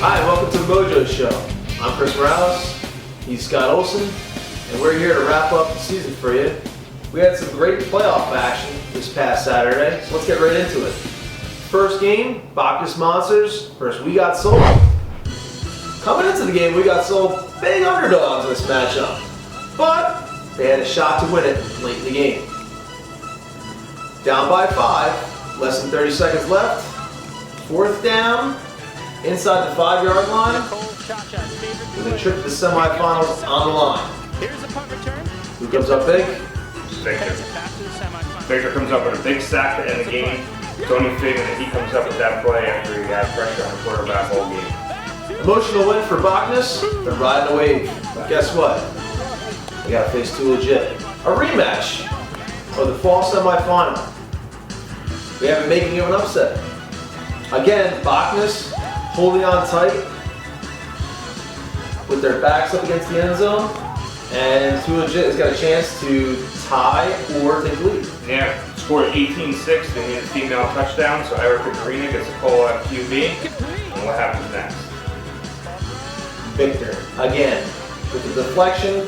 Hi, welcome to the Mojo Show. I'm Chris Morales, he's Scott Olson, and we're here to wrap up the season for you. We had some great playoff action this past Saturday, so let's get right into it. First game, Bacchus Monsters versus We Got Sold. Coming into the game, We Got Sold big underdogs in this matchup, but they had a shot to win it late in the game. Down by 5, less than 30 seconds left, fourth down, inside the 5-yard line, with a trip to the semifinals on the line. Who comes up big? Victor. Victor comes up with a big sack to end the game. Tony figuring that he comes up with that play after he had pressure on the quarterback all game. Emotional win for Bacchus. They're riding a wave. But guess what? We gotta face two legit. A rematch of the fall semifinal. We have it making it an upset. Again, Bacchus holding on tight with their backs up against the end zone, and Too Legit has got a chance to tie or take lead. Yeah, scored 18-6 to hit a female touchdown, so Erica Karina gets a call at QB. And what happens next? Victor, again, with the deflection,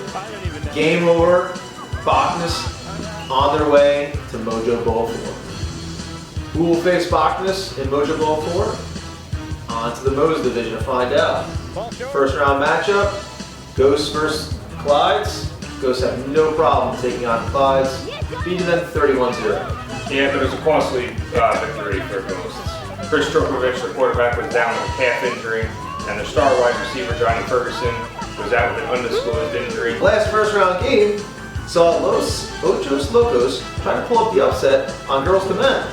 game over, Bacchus on their way to Mojo Bowl 4. Who will face Bacchus in Mojo Bowl 4? On to the Mojo division to find out. First round matchup, Ghosts versus Clydes. Ghosts have no problem taking on Clydes, beating them 31-0. Yeah, but it was a costly victory for Ghosts. Chris Trokovich, the quarterback, was down with a calf injury, and the star wide receiver, Johnny Ferguson, was out with an undisclosed injury. Last first round game saw Los Ochos Locos trying to pull up the upset on Girls to Men.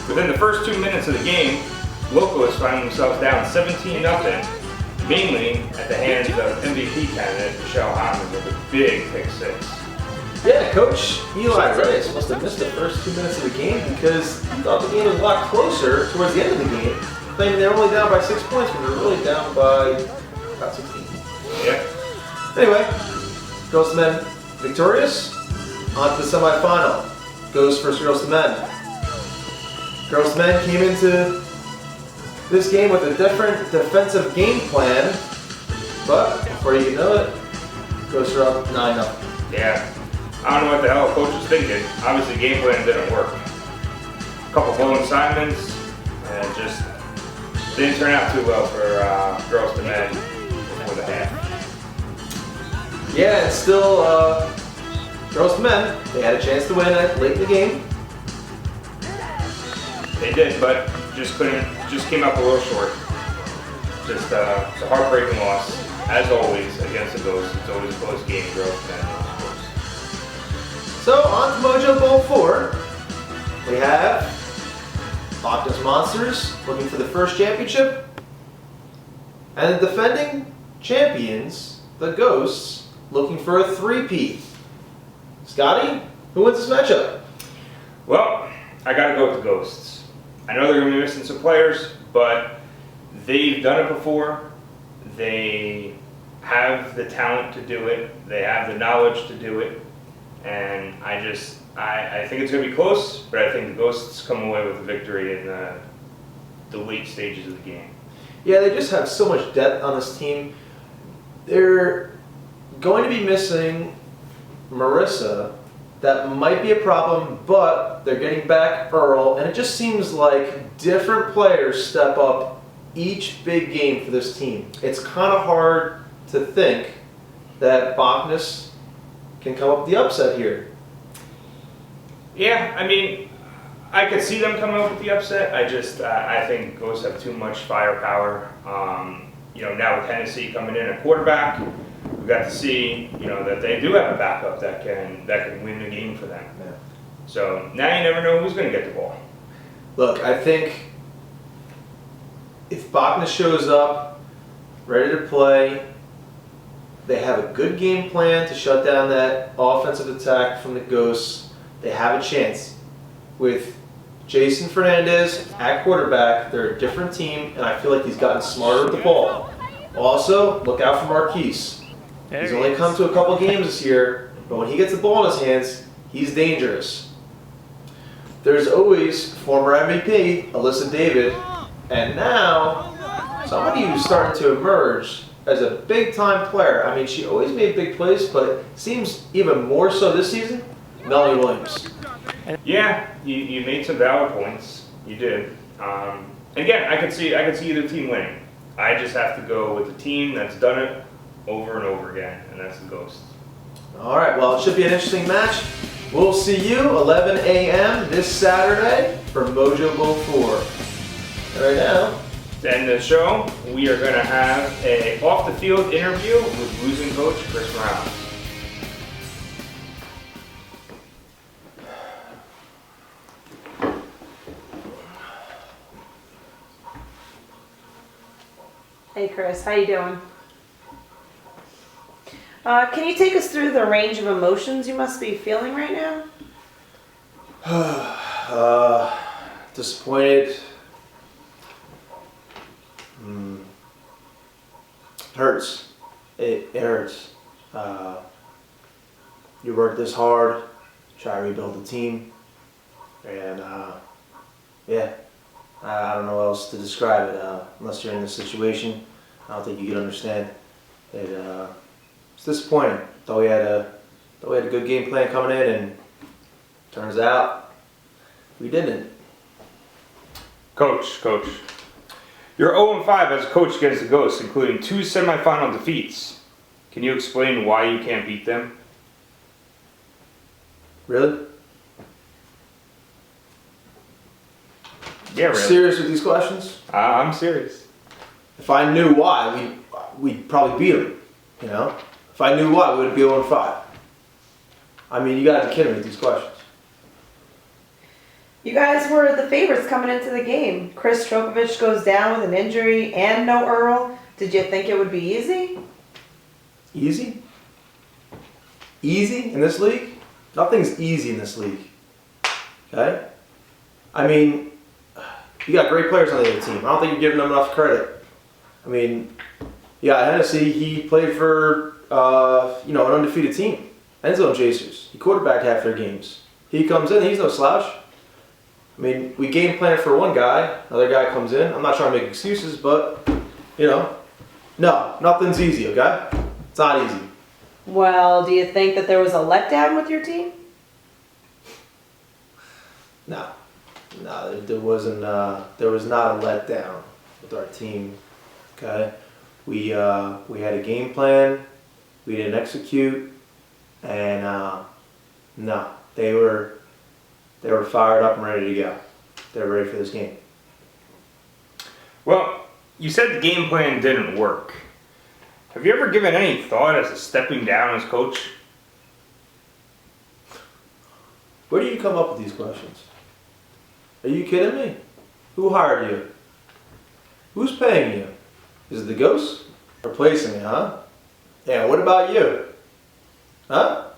Within the first 2 minutes of the game, Locos found themselves down 17-0, mainly at the hands of MVP candidate Michelle Hyman with a big pick 6. Yeah, Coach Eli Reyes must have missed the first 2 minutes of the game because he thought the game was a lot closer towards the end of the game, claiming they're only down by 6 points, but they're really down by about 16. Yeah. Anyway, Girls to Men victorious. On to the semifinal. Ghosts versus Girls to Men. Girls to Men came into this game with a different defensive game plan, but before you can know it, Ghosts are up 9-0. Yeah. I don't know what the hell coach was thinking. Obviously, game plan didn't work. A couple blown assignments, and just didn't turn out too well for Girls to Men before the half. Yeah, and still, Girls to Men, they had a chance to win it late in the game. They did, but just came up a little short. Just a heartbreaking loss, as always, against the Ghosts. It's always a close game, Girls to Men. So, on to Mojo Bowl 4. We have Bacchus Monsters looking for the first championship, and the defending champions, the Ghosts, looking for a three-peat. Scotty, who wins this matchup? Well, I gotta go with the Ghosts. I know they're gonna be missing some players, but they've done it before. They have the talent to do it. They have the knowledge to do it. And I think it's gonna be close, but I think the Ghosts come away with a victory in the late stages of the game. Yeah, they just have so much depth on this team. They're going to be missing Marissa. That might be a problem, but they're getting back Earl, and it just seems like different players step up each big game for this team. It's kind of hard to think that Bacchus can come up with the upset here. Yeah, I mean, I could see them coming up with the upset. I think Ghosts have too much firepower. Now with Hennessy coming in at quarterback, we got to see, that they do have a backup that can win the game for them. Yeah. So now you never know who's going to get the ball. Look, I think if Bacchus shows up, ready to play, they have a good game plan to shut down that offensive attack from the Ghosts. They have a chance. With Jason Fernandez at quarterback, they're a different team, and I feel like he's gotten smarter with the ball. Also, look out for Marquise. He's only come to a couple games this year, but when he gets the ball in his hands, he's dangerous. There's always former MVP, Alyssa David, and now somebody who's starting to emerge as a big-time player. I mean, she always made big plays, but seems even more so this season, Melanie Williams. Yeah, you made some valid points. You did. Again, I could see either team winning. I just have to go with the team that's done it over and over again, and that's the Ghosts. All right, well, it should be an interesting match. We'll see you 11 a.m. this Saturday for Mojo Bowl 4. Right now. To end the show, we are going to have a off-the-field interview with losing coach Chris Morales. Hey Chris, how you doing? Can you take us through the range of emotions you must be feeling right now? Disappointed. Hurts. It hurts. You work this hard, try to rebuild the team, and yeah, I don't know how else to describe it. Unless you're in this situation, I don't think you can understand. It's disappointing. Thought we had a good game plan coming in, and turns out we didn't. Coach. You're 0-5 as a coach against the Ghosts, including 2 semifinal defeats. Can you explain why you can't beat them? Really? Yeah, really. Serious with these questions? I'm serious. If I knew why, we'd probably beat them. You know? If I knew why, we would be 0-5. I mean, you gotta be kidding me with these questions. You guys were the favorites coming into the game. Chris Trokovich goes down with an injury and no Earl. Did you think it would be easy? Easy? Easy in this league? Nothing's easy in this league. Okay? I mean, you got great players on the other team. I don't think you're giving them enough credit. I mean, yeah, Hennessy, he played for an undefeated team. End zone chasers. He quarterbacked half their games. He comes in, he's no slouch. I mean, we game plan for one guy, another guy comes in. I'm not trying to make excuses, but, no, nothing's easy, okay? It's not easy. Well, do you think that there was a letdown with your team? No, there wasn't. There was not a letdown with our team. Okay, we had a game plan. We didn't execute, and no, they were fired up and ready to go. They were ready for this game. Well, you said the game plan didn't work. Have you ever given any thought as to stepping down as coach? Where do you come up with these questions? Are you kidding me? Who hired you? Who's paying you? Is it the Ghosts? Replacing me, huh? Yeah, what about you? Huh?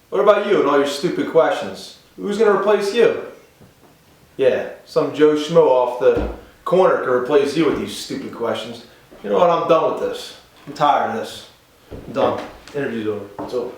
What about you and all your stupid questions? Who's going to replace you? Yeah, some Joe Schmo off the corner can replace you with these stupid questions. You know what? I'm done with this. I'm tired of this. I'm done. Interview's over. It's over.